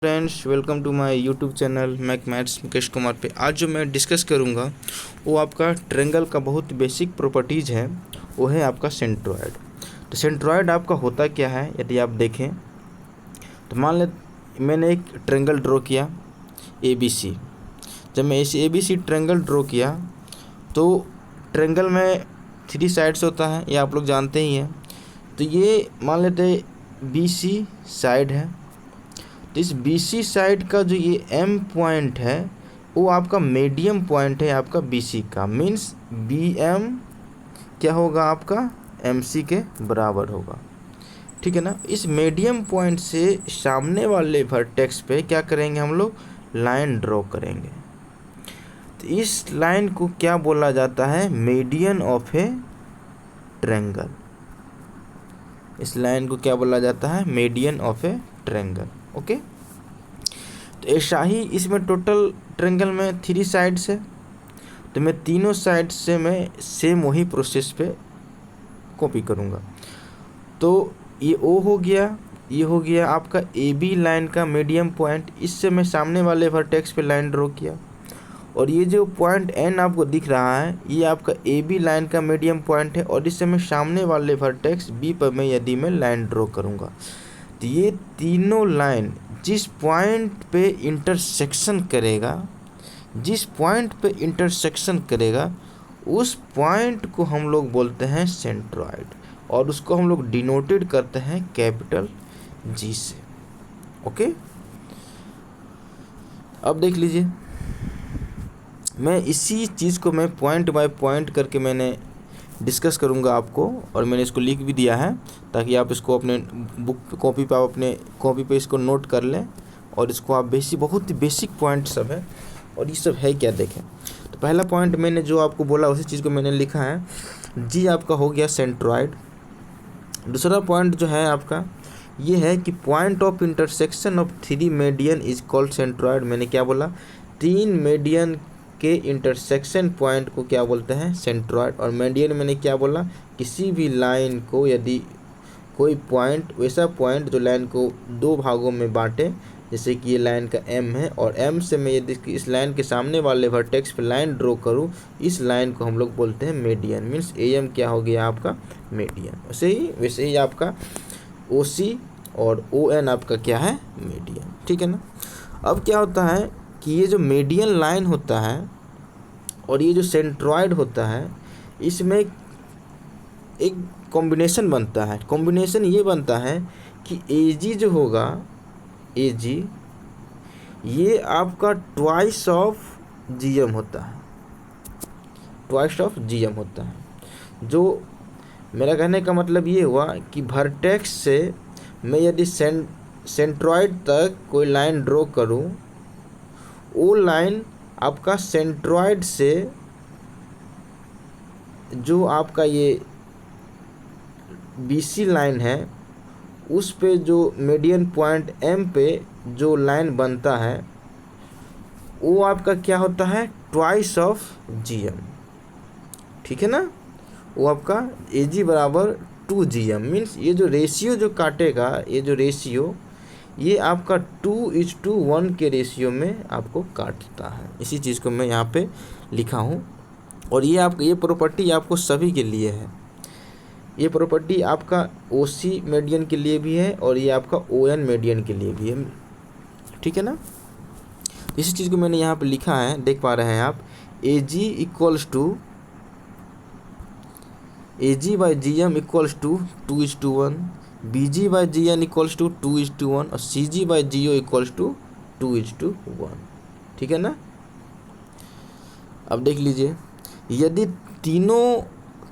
Friends, welcome to my YouTube channel mathematics Mukesh Kumar पे। आज जो मैं डिस्कस करूँगा वो आपका ट्रायंगल का बहुत बेसिक प्रॉपर्टीज़ है। वो है आपका सेंट्रॉयड। तो सेंट्रॉयड आपका होता क्या है, यदि आप देखें तो मान लें मैंने एक ट्रायंगल ड्रॉ किया ABC। जब मैं ऐसे ABC ट्रायंगल ड्रॉ किया तो ट्रायंगल में 3 साइड्स होता है, ये आप लोग जानते ही हैं। तो ये मान लेते BC साइड है। तो इस BC साइड का जो ये M पॉइंट है वो आपका मीडियम पॉइंट है आपका BC का। मीन्स BM क्या होगा आपका MC के बराबर होगा, ठीक है ना। इस मीडियम पॉइंट से सामने वाले वर्टेक्स पे क्या करेंगे, हम लोग लाइन ड्रॉ करेंगे। तो इस लाइन को क्या बोला जाता है, मीडियन ऑफ ए ट्रायंगल। इस लाइन को क्या बोला जाता है, median of A triangle. Okay, तो ऐसा ही इसमें टोटल ट्रायंगल में 3 साइड्स है। तो मैं तीनों साइड से मैं सेम वही प्रोसेस पे कॉपी करूँगा। तो ये O हो गया, ये हो गया आपका AB लाइन का मीडियम पॉइंट। इससे मैं सामने वाले वर्टेक्स पे लाइन ड्रॉ किया। और ये जो पॉइंट N आपको दिख रहा है ये आपका AB लाइन का मीडियम पॉइंट है। और इससे मैं सामने वाले वर्टेक्स B पर मैं यदि मैं लाइन ड्रॉ करूँगा तो ये तीनों लाइन जिस पॉइंट पे इंटरसेक्शन करेगा, जिस पॉइंट पे इंटरसेक्शन करेगा उस पॉइंट को हम लोग बोलते हैं सेंट्रॉयड। और उसको हम लोग डिनोटेड करते हैं कैपिटल G से। ओके, अब देख लीजिए, मैं इसी चीज़ को मैं पॉइंट बाय पॉइंट करके मैंने डिस्कस करूंगा आपको। और मैंने इसको लिख भी दिया है ताकि आप इसको अपने बुक कॉपी पे अपने कॉपी पे इसको नोट कर लें। और इसको आप बहुत ही बेसिक पॉइंट सब है। और ये सब है क्या, देखें। तो पहला पॉइंट मैंने जो आपको बोला उसी चीज़ को मैंने लिखा है, G आपका हो गया सेंट्रॉयड। दूसरा पॉइंट जो है आपका ये है कि point of intersection of 3 median is called centroid. मैंने क्या बोला, 3 मीडियन के इंटरसेक्शन पॉइंट को क्या बोलते हैं, सेंट्रॉयड। और मीडियन मैंने क्या बोला, किसी भी लाइन को यदि कोई पॉइंट, वैसा पॉइंट जो लाइन को 2 भागों में बांटे, जैसे कि ये लाइन का M है और M से मैं यदि इस लाइन के सामने वाले वर्टेक्स पे लाइन ड्रॉ करूँ, इस लाइन को हम लोग बोलते हैं मीडियन। मीन्स AM क्या हो गया आपका मीडियन। वैसे ही आपका OC और ON आपका क्या है, मीडियन, ठीक है ना। अब क्या होता है कि ये जो मीडियन लाइन होता है और ये जो सेंट्रॉयड होता है, इसमें एक कॉम्बिनेशन बनता है। कॉम्बिनेशन ये बनता है कि AG जो होगा, AG ये आपका ट्वाइस ऑफ GM होता है, ट्वाइस ऑफ GM होता है। जो मेरा कहने का मतलब ये हुआ कि वर्टेक्स से मैं यदि सेंट्रॉयड तक कोई लाइन ड्रॉ करूं, वो लाइन आपका सेंट्रॉयड से जो आपका ये BC लाइन है उस पे जो मीडियन पॉइंट M पे जो लाइन बनता है वो आपका क्या होता है, ट्वाइस ऑफ GM, ठीक है ना। वो आपका AG बराबर 2GM। मीन्स ये जो रेशियो जो काटेगा, ये जो रेशियो ये आपका 2:1 के रेशियो में आपको काटता है। इसी चीज़ को मैं यहाँ पे लिखा हूँ। और ये प्रॉपर्टी आपको सभी के लिए है। ये प्रॉपर्टी आपका OC मीडियन के लिए भी है और ये आपका ON मीडियन के लिए भी है, ठीक है ना। इसी चीज़ को मैंने यहाँ पे लिखा है, देख पा रहे हैं आप। AG by GM equals to 2:1, BG by GN equals to 2:1 और CG by GO equals to 2:1, ठीक है ना। अब देख लीजिए, यदि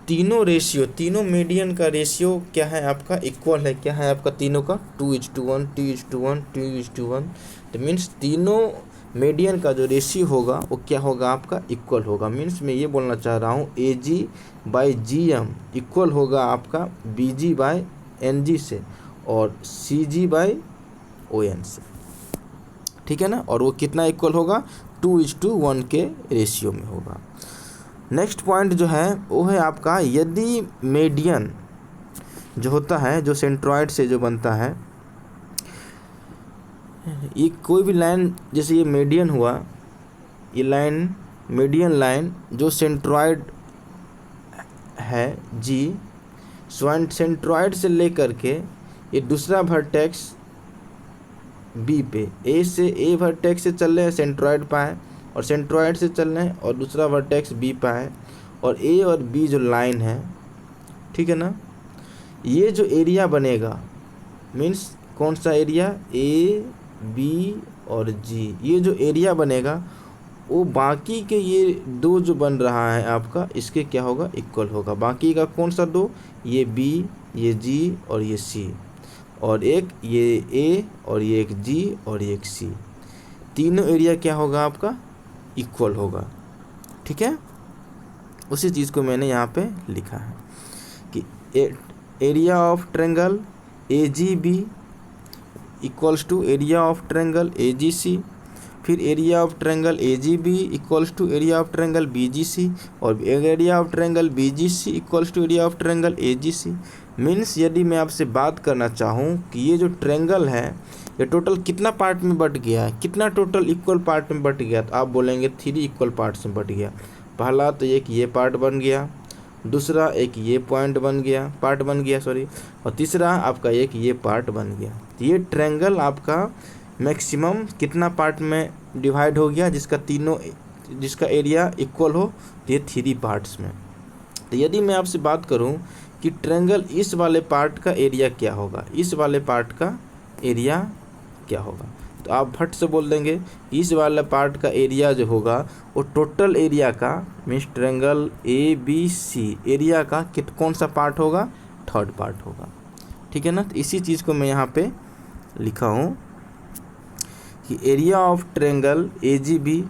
तीनों रेशियो, तीनों मीडियन का रेशियो क्या है आपका, इक्वल है। क्या है आपका तीनों का, 2:1, 2:1, 2:1। तो मीन्स तीनों मीडियन का जो रेशियो होगा वो क्या होगा आपका, इक्वल होगा। मीन्स मैं ये बोलना चाह रहा हूँ AG by GM इक्वल होगा आपका BG by NG से और CG by ON से, ठीक है ना। और वो कितना इक्वल होगा, 2:1 के रेशियो में होगा। नेक्स्ट पॉइंट जो है वो है आपका, यदि मीडियन जो होता है, जो सेंट्रॉयड से जो बनता है, ये कोई भी लाइन, जैसे ये मीडियन हुआ, ये लाइन मीडियन लाइन जो सेंट्रॉइड है जी, सेंट्रॉइड से लेकर के ये दूसरा वर्टेक्स बी पे, ए से ए वर्टेक्स से चल रहे हैं सेंट्रॉइड पाए, और सेंट्रॉइड से चल रहे हैं और दूसरा वर्टेक्स बी पाए, और ए और बी जो लाइन है, ठीक है ना, ये जो एरिया बनेगा मीन्स कौन सा एरिया, ए बी और जी, ये जो एरिया बनेगा वो बाकी के ये दो जो बन रहा है आपका, इसके क्या होगा, इक्वल होगा। बाकी का कौन सा दो, ये बी, ये जी और ये सी, और एक ये ए और ये एक जी और ये एक सी, तीनों एरिया क्या होगा आपका, इक्वल होगा। ठीक है, उसी चीज़ को मैंने यहाँ पे लिखा है कि area of triangle A G B equals to area of triangle A G C, फिर area of triangle A G B equals to area of triangle B G C, और area of triangle B G C equals to area of triangle A G C. Means यदि मैं आपसे बात करना चाहूँ कि ये जो ट्रायंगल है ये टोटल कितना पार्ट में बट गया है, कितना टोटल इक्वल पार्ट में बट गया, तो आप बोलेंगे 3 इक्वल पार्ट्स में बट गया। पहला तो एक ये पार्ट बन गया, दूसरा एक ये पार्ट बन गया सॉरी, और तीसरा आपका एक ये पार्ट बन गया। तो ये ट्रायंगल आपका मैक्सिमम कितना पार्ट में डिवाइड हो गया, जिसका एरिया इक्वल हो, तो ये 3 पार्ट्स में। तो यदि मैं आपसे बात करूं कि ट्रायंगल इस वाले पार्ट का एरिया क्या होगा, इस वाले पार्ट का एरिया क्या होगा, तो आप फट से बोल देंगे इस वाले पार्ट का एरिया जो होगा वो टोटल एरिया का means triangle A B C area का कौन सा पार्ट होगा, 3rd पार्ट होगा। ठीक है ना, तो इसी चीज़ को मैं यहाँ पे लिखा हूँ कि area of triangle A G B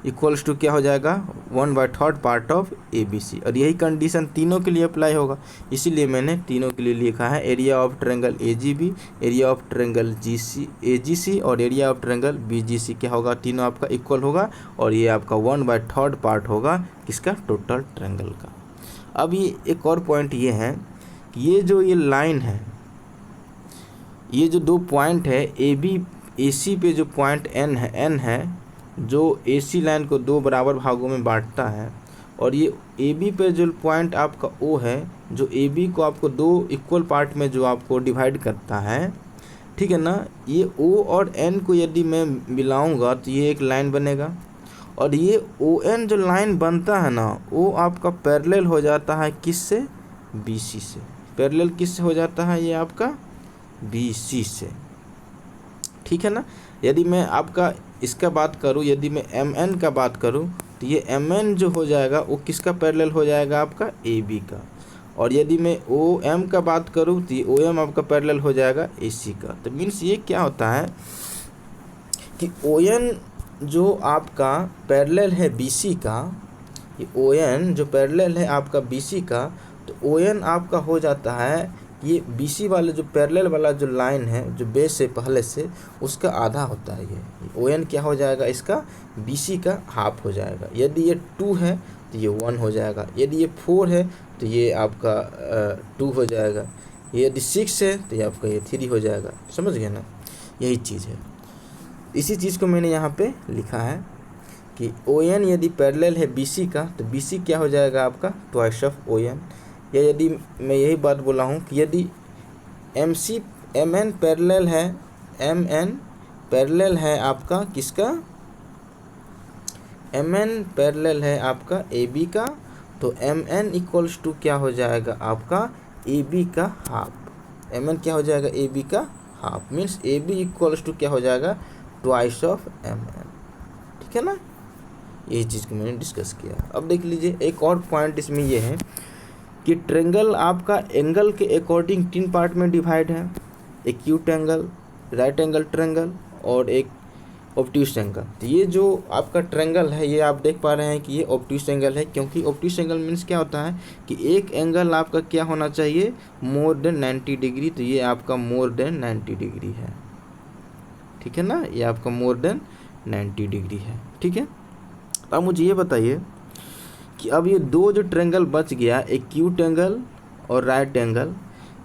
equals to क्या हो जाएगा, 1/3 part of A B C, और यही कंडीशन तीनों के लिए अप्लाई होगा, इसीलिए मैंने तीनों के लिए लिखा है area of triangle A G B, area of triangle G C A G C और area of triangle B G C क्या होगा, तीनों आपका इक्वल होगा, और ये आपका 1/3 पार्ट होगा किसका, टोटल ट्रायंगल का। अब ये एक और पॉइंट ये है कि ये जो ये लाइन है, ये जो 2 पॉइंट है ए बी ए सी पे जो पॉइंट एन है जो ए सी लाइन को 2 बराबर भागों में बांटता है, और ये ए बी पे जो पॉइंट आपका ओ है जो ए बी को आपको 2 इक्वल पार्ट में जो आपको डिवाइड करता है। ठीक है ना, ये ओ और एन को यदि मैं मिलाऊंगा तो ये एक लाइन बनेगा, और ये ओ एन जो लाइन बनता है ना वो आपका पैरेलल हो जाता है किससे, बी सी से। पैरेलल किससे हो जाता है, ये आपका बी सी से। ठीक है ना, यदि मैं आपका इसका बात करूं, यदि मैं एम एन का बात करूं तो ये एम एन जो हो जाएगा वो किसका पैरेलल हो जाएगा, आपका ए बी का, और यदि मैं ओ एम का बात करूं तो ये ओ एम आपका पैरेलल हो जाएगा ए सी का। तो मीन्स ये क्या होता है कि ओ एन जो आपका पैरेलल है बी सी का, ये ओ एन जो पैरेलल है आपका बी सी का, तो ओ एन आपका हो जाता है ये बी सी वाले जो पैरेलल वाला जो लाइन है जो बेस से पहले से उसका आधा होता है। ये ओ एन क्या हो जाएगा, इसका बी सी का हाफ हो जाएगा। यदि ये 2 है तो ये 1 हो जाएगा, यदि ये 4 है तो ये आपका 2 हो जाएगा, यदि 6 है तो ये आपका ये 3 हो जाएगा। समझ गए ना, यही चीज़ है। इसी चीज़ को मैंने यहाँ पे लिखा है कि ओ एन यदि पैरेलल है बी सी का तो बी सी क्या हो जाएगा आपका, ट्वाइस ऑफ ओ एन। या यदि मैं यही बात बोला हूँ कि यदि एम एन पैरेलल है, एम एन पैरेलल है आपका किसका, एम एन पैरेलल है आपका ए बी का, तो एम एन इक्वल्स टू क्या हो जाएगा आपका ए बी का हाफ। एम एन क्या हो जाएगा, ए बी का half, means A B equals to क्या हो जाएगा, ट्वाइस ऑफ एम एन। ठीक है ना, यही चीज़ को मैंने डिस्कस किया। अब देख लीजिए एक और पॉइंट इसमें ये है कि ट्रायंगल आपका एंगल के अकॉर्डिंग 3 पार्ट में डिवाइड है, एक acute angle, right angle triangle और एक ऑब्ट्यूस एंगल। तो ये जो आपका ट्रायंगल है ये आप देख पा रहे हैं कि ये ऑब्ट्यूस एंगल है, क्योंकि ऑब्ट्यूस एंगल मीन्स क्या होता है कि एक एंगल आपका क्या होना चाहिए, मोर देन 90 डिग्री। तो ये आपका मोर देन 90 डिग्री है। ठीक है ना, ये आपका मोर देन 90 डिग्री है। ठीक है, अब मुझे ये बताइए कि अब ये 2 जो ट्रायंगल बच गया, एक्यूट एंगल और राइट एंगल,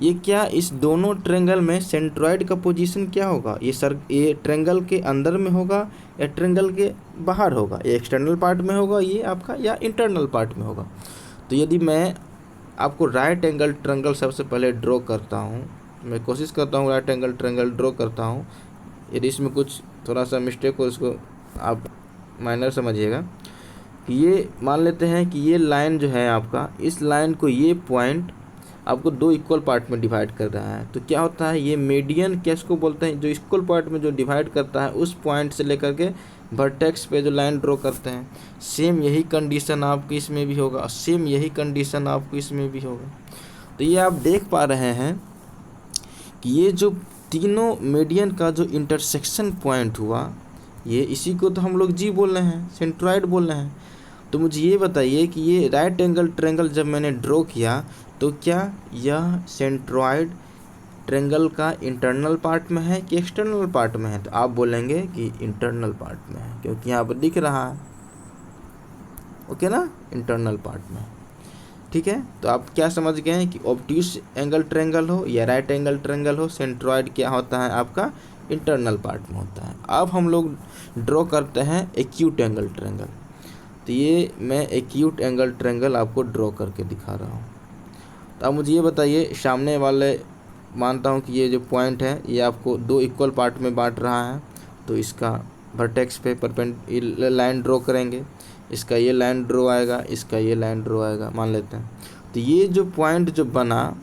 ये क्या इस दोनों ट्रेंगल में सेंट्रॉइड का पोजीशन क्या होगा, ये ट्रेंगल के अंदर में होगा या ट्रेंगल के बाहर होगा, ये एक्सटर्नल पार्ट में होगा ये आपका या इंटरनल पार्ट में होगा। तो यदि मैं आपको राइट एंगल ट्रेंगल सबसे पहले ड्रॉ करता हूँ, मैं कोशिश करता हूँ राइट एंगल ट्रेंगल ड्रॉ करता हूँ। यदि इसमें कुछ थोड़ा सा मिस्टेक हो इसको आप माइनर समझिएगा। कि ये मान लेते हैं कि ये लाइन जो है आपका, इस लाइन को ये पॉइंट आपको दो इक्वल पार्ट में डिवाइड कर रहा है। तो क्या होता है, ये मीडियन किसको बोलते हैं, जो इक्वल पार्ट में जो डिवाइड करता है उस पॉइंट से लेकर के वर्टेक्स पे जो लाइन ड्रॉ करते हैं। सेम यही कंडीशन आपको इसमें भी होगा, सेम यही कंडीशन आपको इसमें भी होगा। तो ये आप देख पा रहे हैं कि ये जो तीनों मीडियन का जो इंटरसेक्शन पॉइंट हुआ, ये इसी को तो हम लोग जी बोल रहे हैं, सेंट्रॉइड बोल रहे हैं। तो मुझे ये बताइए कि ये राइट एंगल ट्रेंगल जब मैंने ड्रॉ किया तो क्या यह सेंट्रॉइड ट्रेंगल का इंटरनल पार्ट में है कि एक्सटर्नल पार्ट में है। तो आप बोलेंगे कि इंटरनल पार्ट में है, क्योंकि यहाँ पर दिख रहा है, ओके ना, इंटरनल पार्ट में। ठीक है, तो आप क्या समझ गए हैं कि ऑब्ट्यूस एंगल ट्रेंगल हो या राइट एंगल ट्रेंगल हो, सेंट्रॉइड क्या होता है आपका इंटरनल पार्ट में होता है। अब हम लोग ड्रॉ करते हैं एक्यूट एंगल ट्रेंगल। तो ये मैं एक्यूट एंगल ट्रेंगल आपको ड्रॉ करके दिखा रहा हूँ। तो अब मुझे ये बताइए, सामने वाले मानता हूँ कि ये जो पॉइंट है ये आपको दो इक्वल पार्ट में बांट रहा है। तो इसका वर्टेक्स पे परपेंडिकुलर लाइन ड्रॉ करेंगे, इसका ये लाइन ड्रॉ आएगा, इसका ये लाइन ड्रॉ आएगा, मान लेते हैं। तो ये जो पॉइंट जो बना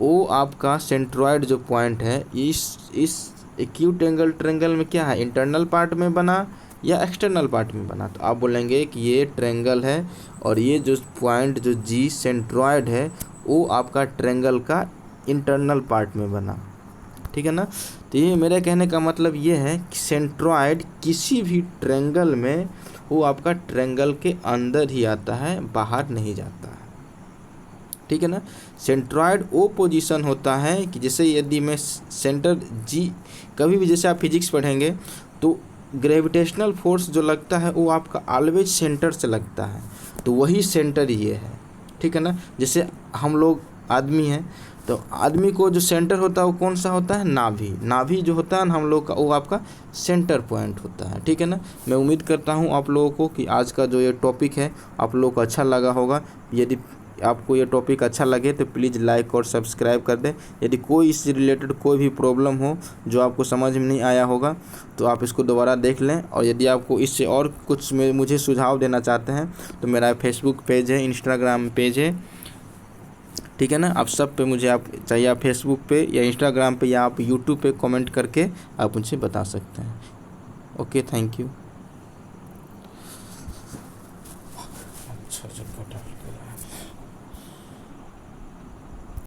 वो आपका सेंट्रॉइड जो पॉइंट है, इस एक्यूट एंगल ट्रेंगल में क्या है, इंटरनल पार्ट में बना या एक्सटर्नल पार्ट में बना। तो आप बोलेंगे कि ये ट्रेंगल है और ये जो पॉइंट जो जी सेंट्रॉइड है वो आपका ट्रेंगल का इंटरनल पार्ट में बना। ठीक है ना। तो ये मेरे कहने का मतलब ये है कि सेंट्रॉइड किसी भी ट्रेंगल में वो आपका ट्रेंगल के अंदर ही आता है, बाहर नहीं जाता है। ठीक है ना। सेंट्रॉइड वो पोजीशन होता है कि जैसे यदि मैं सेंटर जी, कभी भी जैसे आप फिजिक्स पढ़ेंगे तो ग्रेविटेशनल फोर्स जो लगता है वो आपका ऑलवेज सेंटर से लगता है, तो वही सेंटर ये है। ठीक है ना। जैसे हम लोग आदमी हैं तो आदमी को जो सेंटर होता है वो कौन सा होता है, नाभि। नाभि जो होता है ना हम लोग का, वो आपका सेंटर पॉइंट होता है। ठीक है ना। मैं उम्मीद करता हूँ आप लोगों को कि आज का जो ये टॉपिक है आप लोगों को अच्छा लगा होगा। यदि आपको ये टॉपिक अच्छा लगे तो प्लीज़ लाइक और सब्सक्राइब कर दें। यदि कोई इससे रिलेटेड कोई भी प्रॉब्लम हो जो आपको समझ में नहीं आया होगा तो आप इसको दोबारा देख लें। और यदि आपको इससे और कुछ मुझे सुझाव देना चाहते हैं तो मेरा फेसबुक पेज है, इंस्टाग्राम पेज है। ठीक है ना। आप सब पे मुझे आप चाहिए आप फेसबुक पे या इंस्टाग्राम पे या आप यूट्यूब पे कमेंट करके आप मुझे बता सकते हैं। Okay, thank you. अच्छा